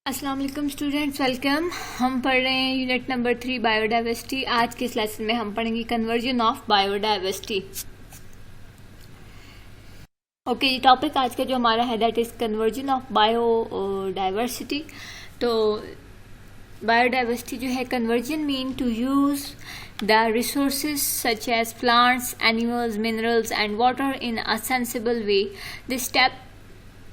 अस्सलाम वालेकुम students, welcome. हम पढ़ रहे हैं यूनिट नंबर 3 बायोडाइवर्सिटी। आज के इस लेसन में हम पढ़ेंगे कन्वर्जन ऑफ बायोडाइवर्सिटी। ओके जी, टॉपिक आज का जो हमारा है that is conversion of biodiversity. तो बायोडाइवर्सिटी जो है, conversion mean to use the resources such as plants, animals, minerals and water in a sensible way. This step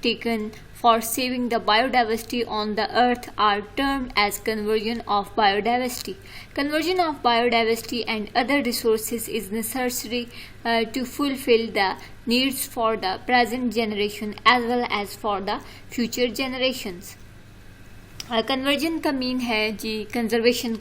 taken for saving the biodiversity on the earth are termed as conversion of biodiversity. Conversion of biodiversity and other resources is necessary to fulfill the needs for the present generation as well as for the future generations. Conversion का mean है जी, conservation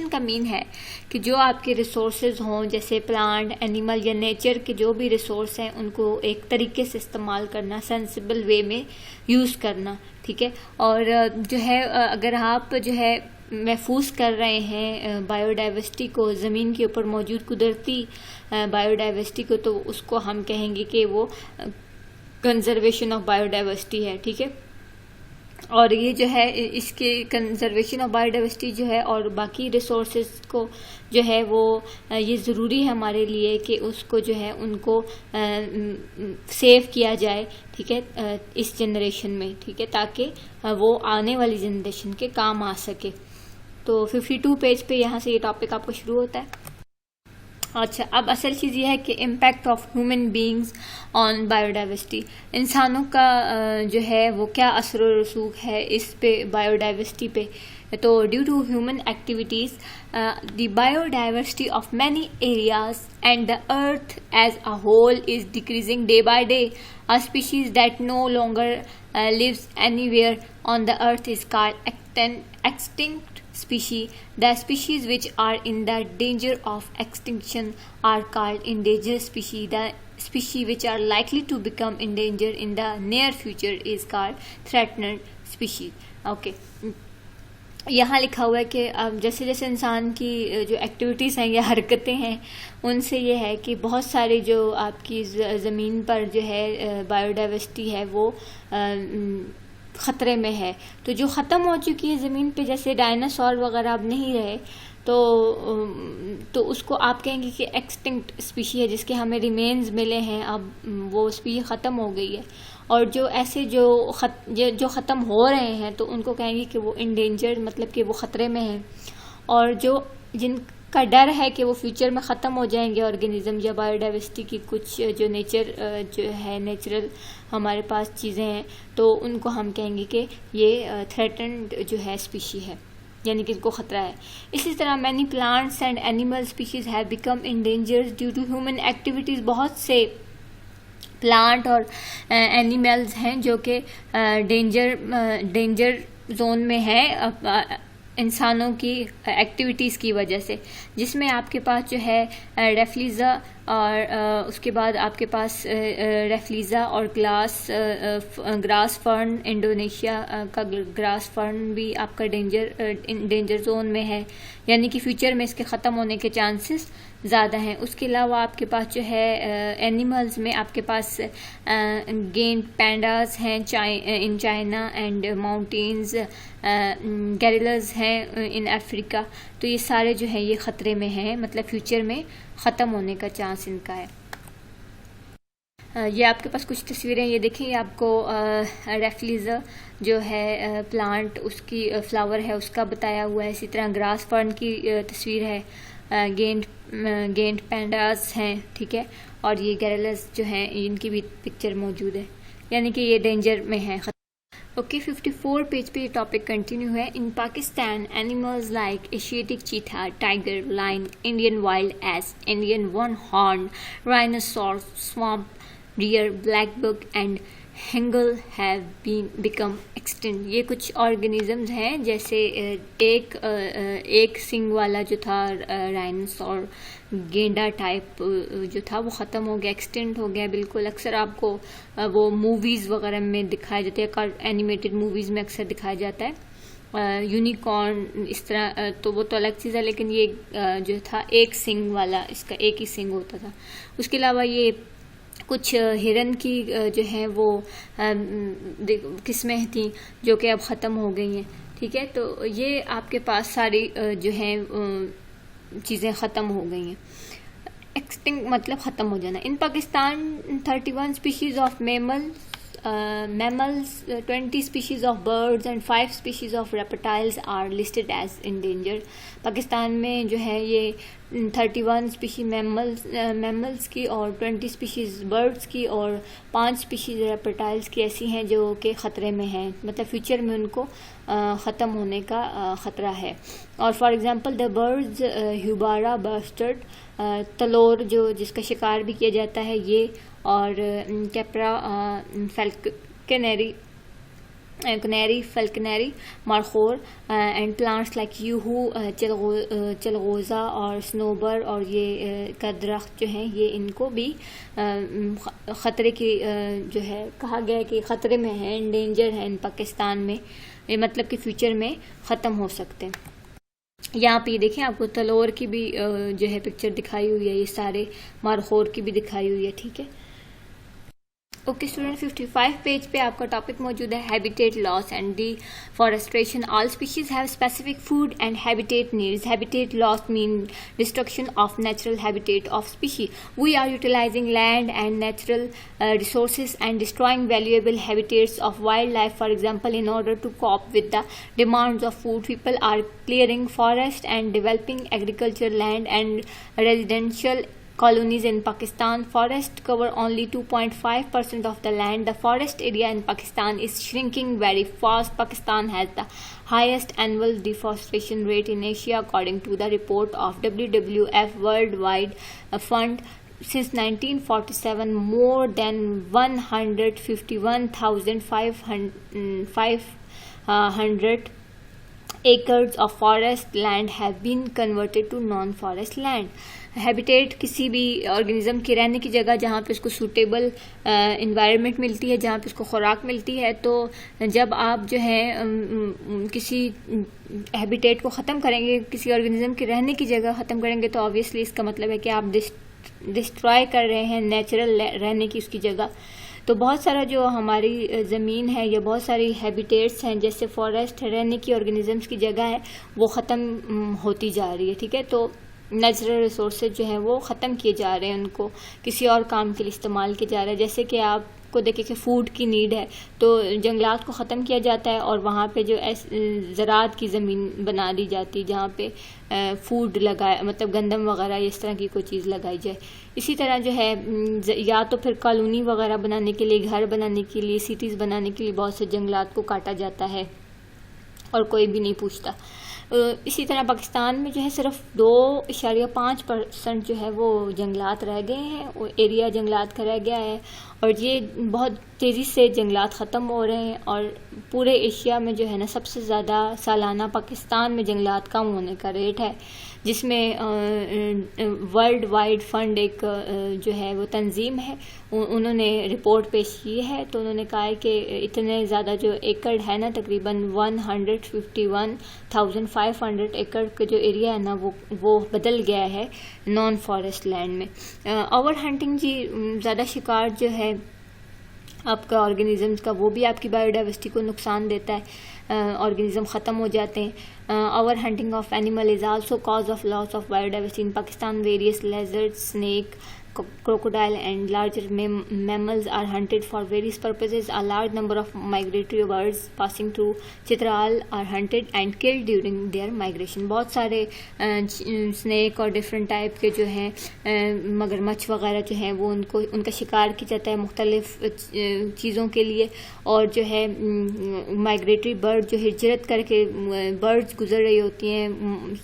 का mean है कि जो आपके resources हों, जैसे plant, animal या नेचर के जो भी रिसोर्स हैं उनको एक तरीके से इस्तेमाल करना, सेंसिबल वे में यूज़ करना, ठीक है। और जो है अगर आप जो है महफूज कर रहे हैं बायोडाइवर्सिटी को, ज़मीन के ऊपर मौजूद कुदरती बायोडाइवर्सिटी को, तो उसको हम कहेंगे कि वो कंजर्वेशन ऑफ बायोडाइवर्सिटी है, ठीक है। और ये जो है इसके कंजर्वेशन ऑफ बायोडाइवर्सिटी जो है और बाकी रिसोर्सेज को जो है वो ये ज़रूरी है हमारे लिए कि उसको जो है उनको सेव किया जाए, ठीक है, इस जनरेशन में, ठीक है, ताकि वो आने वाली जनरेशन के काम आ सके। तो 52 पेज पे यहाँ से ये टॉपिक आपका शुरू होता है। अच्छा, अब असल चीज़ ये है कि impact of human beings on biodiversity, इंसानों का जो है वो क्या असर व रसूख है इस पे, बायोडाइवर्सिटी पे। तो due to human activities the biodiversity of many areas and the earth as a whole is decreasing day by day. A species that no longer lives anywhere on the earth is called extinct species. The species which are in the danger of extinction are called endangered species. The species which are likely to become endangered in the near future is called threatened species. Okay. यहाँ लिखा हुआ है कि जैसे जैसे इंसान की जो एक्टिविटीज़ हैं या हरकतें हैं, उनसे ये है कि बहुत सारी जो आपकी ज़मीन पर जो है बायोडाइवर्सिटी है वो ख़तरे में है। तो जो ख़त्म हो चुकी है ज़मीन पे, जैसे डायनासोर वगैरह अब नहीं रहे, तो उसको आप कहेंगे कि एक्सटिंक्ट स्पीशी है, जिसके हमें रिमेन्स मिले हैं, अब वो स्पीशी ख़त्म हो गई है। और जो ऐसे जो ख़त्म हो रहे हैं तो उनको कहेंगे कि वो इंडेंजर्ड, मतलब कि वो ख़तरे में हैं। और जिनका डर है कि वो फ्यूचर में ख़त्म हो जाएंगे ऑर्गेनिज़म या बायोडाइवर्सिटी की कुछ जो नेचुरल हमारे पास चीज़ें हैं, तो उनको हम कहेंगे कि ये थ्रेटन्ड जो है स्पीशी है, यानी कि इनको ख़तरा है। इसी तरह many plants and animal species have become endangered due to human activities. बहुत से प्लांट और एनिमल्स हैं जो कि डेंजर जोन में है इंसानों की एक्टिविटीज़ की वजह से, जिसमें आपके पास जो है रेफ्लीज़ा और उसके बाद आपके पास रेफ्लीज़ा और ग्रास फर्न, इंडोनेशिया का ग्रास फर्न भी आपका डेंजर जोन में है, यानी कि फ्यूचर में इसके ख़त्म होने के चांसेस ज़्यादा हैं। उसके अलावा आपके पास जो है एनिमल्स में आपके पास गेंड पैंडास हैं इन चाइना एंड माउंटेन्स, गैरिलाज हैं इन अफ्रीका। तो ये सारे जो है ये ख़तरे में हैं, मतलब फ्यूचर में ख़त्म होने का चांस इनका है। ये आपके पास कुछ तस्वीरें, ये देखें, ये आपको रेफ्लीज़ा जो है प्लांट, उसकी फ्लावर है उसका बताया हुआ है। इसी तरह ग्रास फर्न की तस्वीर है, गेंड पैंडास हैं, ठीक है, और ये गैरिलास जो हैं इनकी भी पिक्चर मौजूद है, यानी कि ये डेंजर में है। ओके, 54 पेज पे ये टॉपिक कंटिन्यू है। In Pakistan animals like Asiatic cheetah, tiger, lion, Indian wild ass, Indian one horn, rhinoceros, swamp deer, blackbuck and hangul have been become extinct. ये कुछ ऑर्गेनिजम्स हैं, जैसे एक सिंग वाला जो था राइनोसॉर, गेंडा टाइप जो था, वो ख़त्म हो गया, एक्सटेंट हो गया बिल्कुल। अक्सर आपको वो मूवीज़ वगैरह में दिखाया जाता है, एनिमेटेड मूवीज़ में अक्सर दिखाया जाता है। यूनिकॉर्न इस तरह, तो वो तो अलग चीज़ है, लेकिन ये जो था एक सिंग वाला, इसका एक ही सिंग होता था। उसके अलावा ये कुछ हिरन की जो है वो किस्में थी जो कि अब ख़त्म हो गई हैं, ठीक है। तो ये आपके पास सारी जो है चीज़ें ख़त्म हो गई हैं। एक्सटिंक्ट मतलब ख़त्म हो जाना। In Pakistan 31 species of mammals, 20 species of birds and 5 species of reptiles are listed as endangered। Pakistan में जो है ये 31 स्पीशीज मैमल्स की और 20 स्पीशीज़ बर्ड्स की और 5 स्पीशीज़ रेप्टाइल्स की ऐसी हैं जो कि ख़तरे में हैं, मतलब फ्यूचर में उनको ख़त्म होने का ख़तरा है। और for example the birds houbara bustard, tilor जो जिसका शिकार भी किया जाता है ये, और Capra falconeri markhor and plants like यूहू चलगोज़ा और स्नोबर और ये का दरख्त जो हैं ये इनको भी ख़तरे की जो है कहा गया है कि ख़तरे में है, इंडेंजर है इन पाकिस्तान में, ये मतलब कि फ्यूचर में ख़त्म हो सकते हैं। यहाँ पे देखें आपको तलोर की भी जो है पिक्चर दिखाई हुई है, ये सारे मारखोर की भी दिखाई हुई है, ठीक है। ओके स्टूडेंट, 55 पेज पे आपका टॉपिक मौजूद है habitat loss and deforestation. All species have specific food and habitat needs. Habitat loss mean destruction of natural habitat of species. We are utilizing land and natural resources and destroying valuable habitats of wildlife. For example, in order to cope with the demands of food, people are clearing forest and developing agricultural land and residential colonies in Pakistan. Forests cover only 2.5% of the land. The forest area in Pakistan is shrinking very fast. Pakistan has the highest annual deforestation rate in Asia according to the report of WWF Worldwide Fund. Since 1947, more than 151,500 acres of forest land have been converted to non-forest land. Habitat किसी भी organism के रहने की जगह जहाँ पे उसको suitable environment मिलती है, जहाँ पे उसको खुराक मिलती है। तो जब आप जो है किसी हैबिटेट को ख़त्म करेंगे, किसी ऑर्गेनिज्म के रहने की जगह ख़त्म करेंगे, तो ऑब्वियसली इसका मतलब है कि आप डिस्ट्रॉय कर रहे हैं नेचुरल रहने की उसकी जगह। तो बहुत सारा जो हमारी ज़मीन है या बहुत सारी हैबिटेट्स हैं जैसे फॉरेस्ट रहने की ऑर्गेनिजम्स की जगह है वो ख़त्म होती जा रही है, ठीक है। तो नेचुरल रिसोर्सेज जो हैं वो ख़त्म किए जा रहे हैं, उनको किसी और काम के लिए इस्तेमाल किया जा रहा है। जैसे कि आपको देखें कि फ़ूड की नीड है तो जंगलात को ख़त्म किया जाता है और वहाँ पे जो ज़राअत की ज़मीन बना दी जाती है जहाँ पे फूड लगाए, मतलब गंदम वगैरह इस तरह की कोई चीज़ लगाई जाए। इसी तरह जो है या तो फिर कॉलोनी वगैरह बनाने के लिए, घर बनाने के लिए, सिटीज़ बनाने के लिए बहुत से जंगलात को काटा जाता है और कोई भी नहीं पूछता। इसी तरह पाकिस्तान में जो है सिर्फ 2.5% जो है वो जंगलात रह गए हैं, वो एरिया जंगलात का रह गया है और ये बहुत तेज़ी से जंगलात ख़त्म हो रहे हैं। और पूरे एशिया में जो है ना सबसे ज़्यादा सालाना पाकिस्तान में जंगलात कम होने का रेट है, जिसमें वर्ल्ड वाइड फंड एक जो है वो तंजीम है, उन्होंने रिपोर्ट पेश की है। तो उन्होंने कहा है कि इतने ज़्यादा जो एकड़ है ना, तकरीबन 151,500 एकड़ का जो एरिया है ना वो बदल गया है नॉन फॉरेस्ट लैंड में। ओवर हंटिंग जी, ज़्यादा शिकार जो है आपका ऑर्गेनिजम्स का वो भी आपकी बायोडाइवर्सिटी को नुकसान देता है, ऑर्गेनिज्म ख़त्म हो जाते हैं। Over hunting of animal is also cause of loss of biodiversity in Pakistan. Various लेजर्ड, snake, crocodile and larger mammals are hunted for various purposes. A large number of migratory birds passing through Chitral are hunted and killed during their migration. बहुत सारे snake और different type के जो हैं मगरमच्छ वगैरह जो हैं वो उनका शिकार किया जाता है मुख्तलिफ चीज़ों के लिए। और जो है माइग्रेटरी बर्ड जो हिजरत करके बर्ड्स गुजर रही होती हैं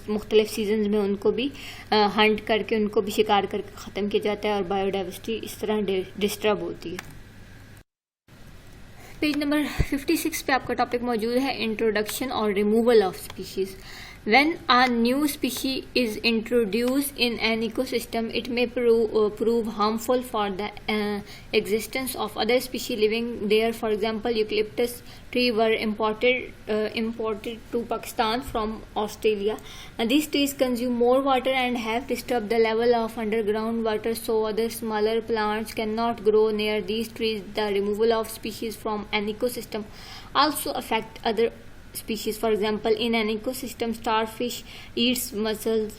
मुख्तलिफ सीजन्स में, उनको भी हंट करके उनको भी शिकार करके ख़त्म किया जाता है और बायोडाइवर्सिटी इस तरह डिस्टर्ब होती है। पेज नंबर 56 पे आपका टॉपिक मौजूद है इंट्रोडक्शन और removal of species. When a new species is introduced in an ecosystem, it may prove harmful for the existence of other species living there. For example, eucalyptus tree were imported to Pakistan from Australia. And these trees consume more water and have disturbed the level of underground water, so other smaller plants cannot grow near these trees. The removal of species from an ecosystem also affect other species. For example, in an ecosystem, starfish eats mussels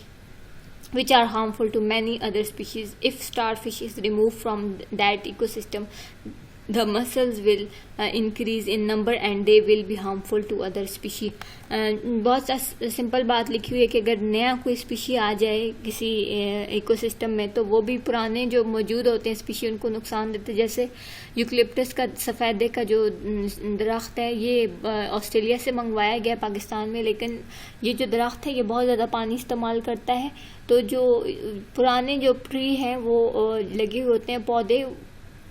which are harmful to many other species. If starfish is removed from that ecosystem, the mussels will increase in number and they will be harmful to other species. बहुत simple बात लिखी हुई है कि अगर नया कोई species आ जाए किसी इकोसिस्टम में तो वो भी पुराने जो मौजूद होते हैं स्पीशी उनको नुकसान देते हैं. जैसे यूकलिप्टस का सफ़ेदे का जो दरख्त है ये ऑस्ट्रेलिया से मंगवाया गया पाकिस्तान में, लेकिन ये जो दरख्त है ये बहुत ज़्यादा पानी इस्तेमाल करता है. तो जो पुराने जो ट्री हैं वो लगे हुए होते हैं पौधे,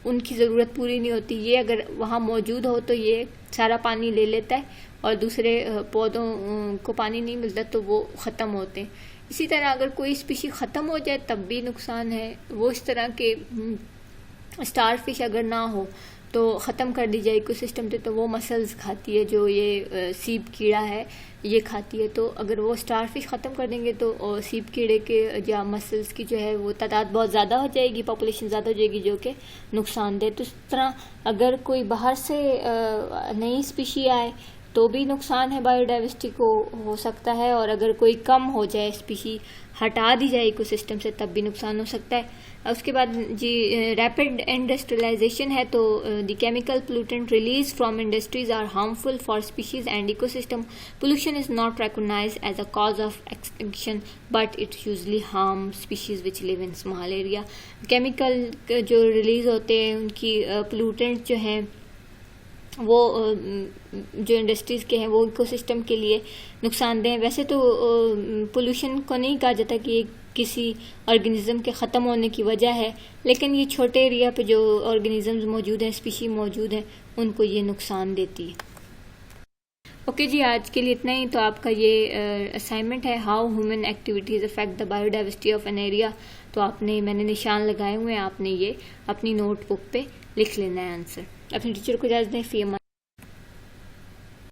उनकी ज़रूरत पूरी नहीं होती. ये अगर वहाँ मौजूद हो तो ये सारा पानी ले लेता है और दूसरे पौधों को पानी नहीं मिलता तो वो ख़त्म होते हैं. इसी तरह अगर कोई स्पीशी ख़त्म हो जाए तब भी नुकसान है. वो इस तरह के स्टारफिश अगर ना हो तो ख़त्म कर दी जाए इकोसिस्टम से तो वो मसल्स खाती है, जो ये सीप कीड़ा है ये खाती है. तो अगर वो स्टारफिश ख़त्म कर देंगे तो सीप कीड़े के या मसल्स की जो है वो तादाद बहुत ज़्यादा हो जाएगी, पॉपुलेशन ज़्यादा हो जाएगी जो कि नुकसानदेह. तो इस तरह अगर कोई बाहर से नई स्पीशी आए तो भी नुकसान है बायोडाइवर्सिटी को हो सकता है, और अगर कोई कम हो जाए स्पीशी हटा दी जाए इकोसिस्टम से तब भी नुकसान हो सकता है. उसके बाद जी रैपिड इंडस्ट्रियलाइजेशन है तो the chemical pollutant release from industries are harmful for species and ecosystem. Pollution is not recognized as a cause of extinction but it usually harm species which live in small area. Chemical जो release होते हैं उनकी pollutant जो हैं वो जो industries के हैं वो इकोसिस्टम के लिए नुकसानदेह हैं. वैसे तो पोल्यूशन को नहीं कहा जाता कि ये किसी ऑर्गेनिज्म के ख़त्म होने की वजह है, लेकिन ये छोटे एरिया पे जो ऑर्गेनिजम्स मौजूद हैं, स्पीशी मौजूद हैं, उनको ये नुकसान देती है. ओके जी, आज के लिए इतना ही. तो आपका ये असाइनमेंट है how human activities affect the biodiversity of an area. तो मैंने निशान लगाए हुए हैं, आपने ये अपनी नोटबुक पे लिख लेना है आंसर. अपने टीचर को इजाज़त दें. फ़ी अमान.